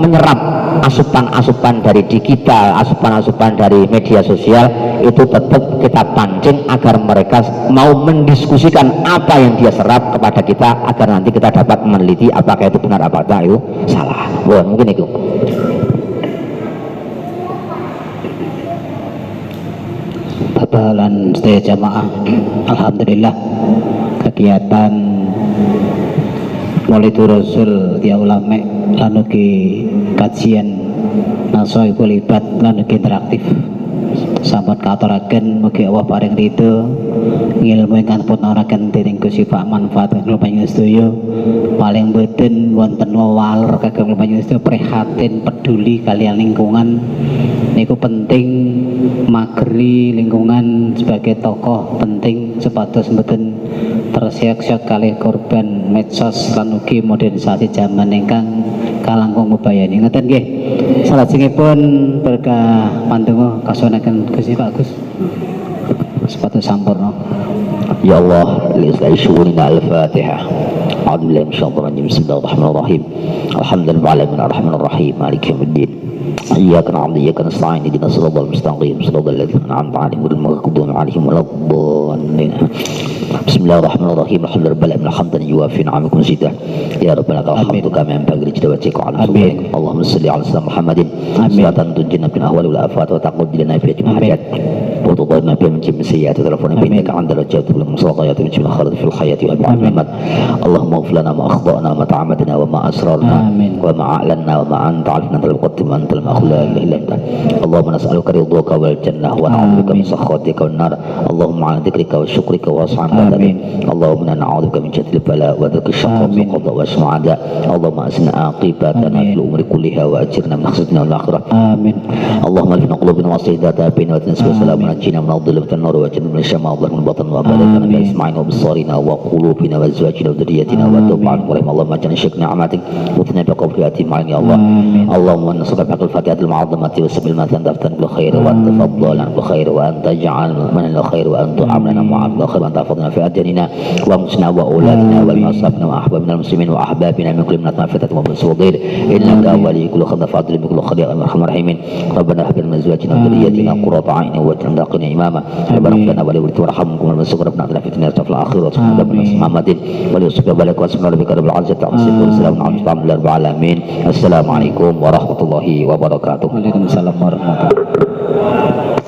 menyerap asupan-asupan dari digital, asupan-asupan dari media sosial, itu tetap kita pancing agar mereka mau mendiskusikan apa yang dia serap kepada kita agar nanti kita dapat meneliti apakah itu benar apakah itu salah. Wah, mungkin itu. Bapak sedaya jamaah, alhamdulillah kegiatan Maulidur Rasul ya ulama lan ugi kajian nasoibul ibad lan ugi interaktif sampun katuraken mugi Allah paring ridho ilmu ingkang pun naraken dening Gusti Pak manfaat kula panjenengan sedaya paling boten wonten wawaler kagem kula panjenengan sedaya prihatin peduli kalian lingkungan niku penting mageri lingkungan sebagai tokoh penting supados mboten tersiak-siak kalih korban medsos lan ugi modernisasi zaman ingkang kalangkung bebayani. Ngeten nggih. Salajengipun berkah pandonga kasuwunaken Gusti Pak Gus. Sepatu sampurna. Ya Allah, lillahi syukurina al-Fatihah. A'udzu billahi minasyaitonir rajim. Bismillahirrahmanirrahim. Alhamdulillahi rabbil alamin, maliki yaumiddin. Iyyaka na'budu wa iyyaka nasta'in. Ihdinas siratal mustaqim. Siratal ladzina an'amta 'alaihim ghairil maghdubi 'alaihim waladdallin. Bismillahirrahmanirrahim. Alhamdulillahi hamdan yuwafi ni'amakum zida. Ya rabbana lakal hamdu kama yanbaghi li jalali wajhika 'ala sultanik. Allahumma shalli 'ala sayyidina Muhammadin salatan tunjina min ahwali wal afat wa taqdi lana fi ajma'in. Wa tudhirna bi min jami'i sayyi'ati rabbana bi innaka 'inda rajatu bil musaqayati min jami'il khairati fil hayati wa bi'alamat. Allahumma ighfir lana ma akhta'na wa ma ta'ammadna wa ma asrarna wa ma a'lanna wa ma anta 'alifna bil qadim anta al makhla illa anta. Allahumma nas'aluka ridhaka wal jannah wa na'udzubika min sakhatika wan nar. Allahumma 'ala dhikrika wa syukrika wa Allahumma na'udzubika min jahdi al-bala wa dharki syaqqa wa qada wa su'ada. Allahumma asna aqibatana fil umuri kulliha wa ajirna min khizyi al-akhirah. Amin. Allahumma alifna qulubana wa sayyidata baina wa tansibu salamun ajina min adh-dhulmi wa nur wa jannah min syama wa min batan wa barakana bi isma'ina wa bisarina wa qulubina wa azwajina wa dhurriyyatina wa tub 'alaina Allahumma ja'alna syukra ni'matik wa thina bi qawliyatin ma'in ya Allah. Allahumma nas'aluka bi al-fatihati al-mu'azzamati wa sabil ma tandaftan bil khair wa tafaddalan bil khair wa anta ja'al min al-khair wa anta amlana ma'al khair wa tafadhalna fi أجلنا وأنفسنا وأولادنا والأصحابنا وأحبابنا المسلمين وأحبابنا من كل من فتاة ومصودين إنك ولي كل خير فاضل بكل خير أرحم الراحمين ربنا هب لنا من أزواجنا وذرياتنا قرة أعين واجعلنا متقين إماما ربنا اغفر لنا ولولدنا وارحمهم والمسوق ربنا اعطنا في الدنيا في الآخرة ربنا محمد وليصبح بلك واسمع ربك رب العزة عما يصفون وسلام على المرسلين رب العالمين السلام عليكم ورحمة الله وبركاته. Waalaikumsalam warahmatullahi wabarakatuh.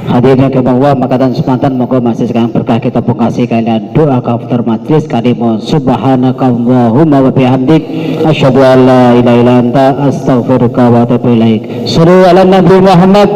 Hadirin kebawah makatan semantan moga masih sekarang berkah kita pungkasi kalian doa kaftar majlis kalimu subhanakallahumma wa bihamdik asyhadu an la ilaha illa anta astaghfiruka wa atubu ilaik. Sallu ala nabi Muhammad.